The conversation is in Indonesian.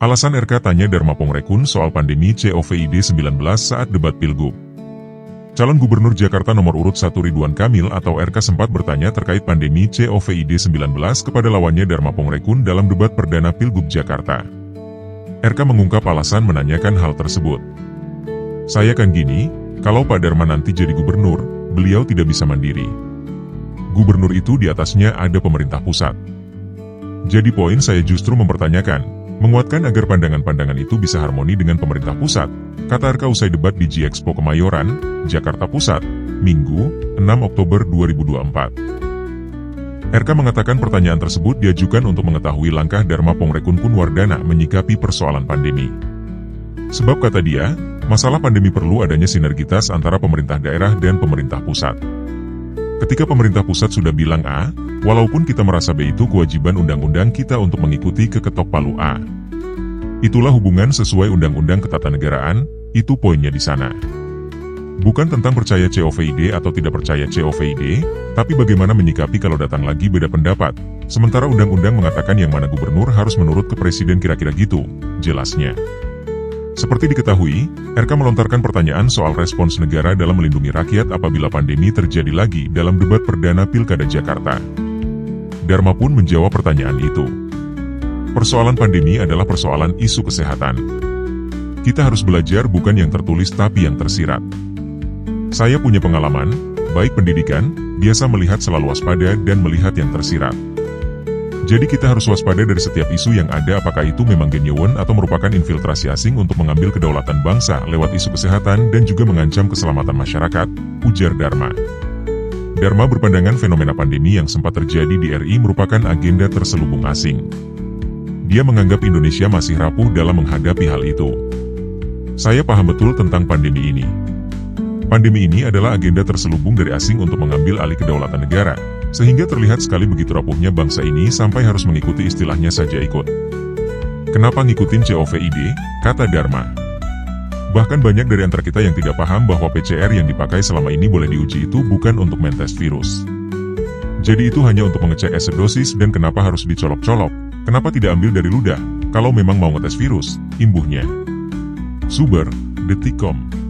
Alasan RK tanya Dharma Pongrekun soal pandemi COVID-19 saat debat Pilgub. Calon Gubernur Jakarta nomor urut 1 Ridwan Kamil atau RK sempat bertanya terkait pandemi COVID-19 kepada lawannya Dharma Pongrekun dalam debat perdana Pilgub Jakarta. RK mengungkap alasan menanyakan hal tersebut. Saya kan gini, kalau Pak Dharma nanti jadi gubernur, beliau tidak bisa mandiri. Gubernur itu di atasnya ada pemerintah pusat. Jadi poin saya justru mempertanyakan, menguatkan agar pandangan-pandangan itu bisa harmoni dengan pemerintah pusat, kata RK usai debat di G-Expo Kemayoran, Jakarta Pusat, Minggu, 6 Oktober 2024. RK mengatakan pertanyaan tersebut diajukan untuk mengetahui langkah Dharma Pongrekun Kunwardana menyikapi persoalan pandemi. Sebab kata dia, masalah pandemi perlu adanya sinergitas antara pemerintah daerah dan pemerintah pusat. Ketika pemerintah pusat sudah bilang A, walaupun kita merasa B itu kewajiban undang-undang kita untuk mengikuti ketok palu A. Itulah hubungan sesuai undang-undang ketatanegaraan, itu poinnya di sana. Bukan tentang percaya COVID atau tidak percaya COVID, tapi bagaimana menyikapi kalau datang lagi beda pendapat. Sementara undang-undang mengatakan yang mana gubernur harus menurut ke presiden kira-kira gitu, jelasnya. Seperti diketahui, RK melontarkan pertanyaan soal respons negara dalam melindungi rakyat apabila pandemi terjadi lagi dalam debat perdana Pilkada Jakarta. Dharma pun menjawab pertanyaan itu. Persoalan pandemi adalah persoalan isu kesehatan. Kita harus belajar bukan yang tertulis tapi yang tersirat. Saya punya pengalaman, baik pendidikan, biasa melihat selalu waspada dan melihat yang tersirat. Jadi kita harus waspada dari setiap isu yang ada apakah itu memang genuine atau merupakan infiltrasi asing untuk mengambil kedaulatan bangsa lewat isu kesehatan dan juga mengancam keselamatan masyarakat, ujar Dharma. Dharma berpandangan fenomena pandemi yang sempat terjadi di RI merupakan agenda terselubung asing. Dia menganggap Indonesia masih rapuh dalam menghadapi hal itu. Saya paham betul tentang pandemi ini. Pandemi ini adalah agenda terselubung dari asing untuk mengambil alih kedaulatan negara, sehingga terlihat sekali begitu rapuhnya bangsa ini sampai harus mengikuti istilahnya saja ikut. Kenapa ngikutin COVID? Kata Dharma. Bahkan banyak dari antara kita yang tidak paham bahwa PCR yang dipakai selama ini boleh diuji itu bukan untuk mentes virus. Jadi itu hanya untuk mengecek acidosis dan kenapa harus dicolok-colok, kenapa tidak ambil dari ludah, kalau memang mau ngetes virus, imbuhnya. Sumber, Detik.com.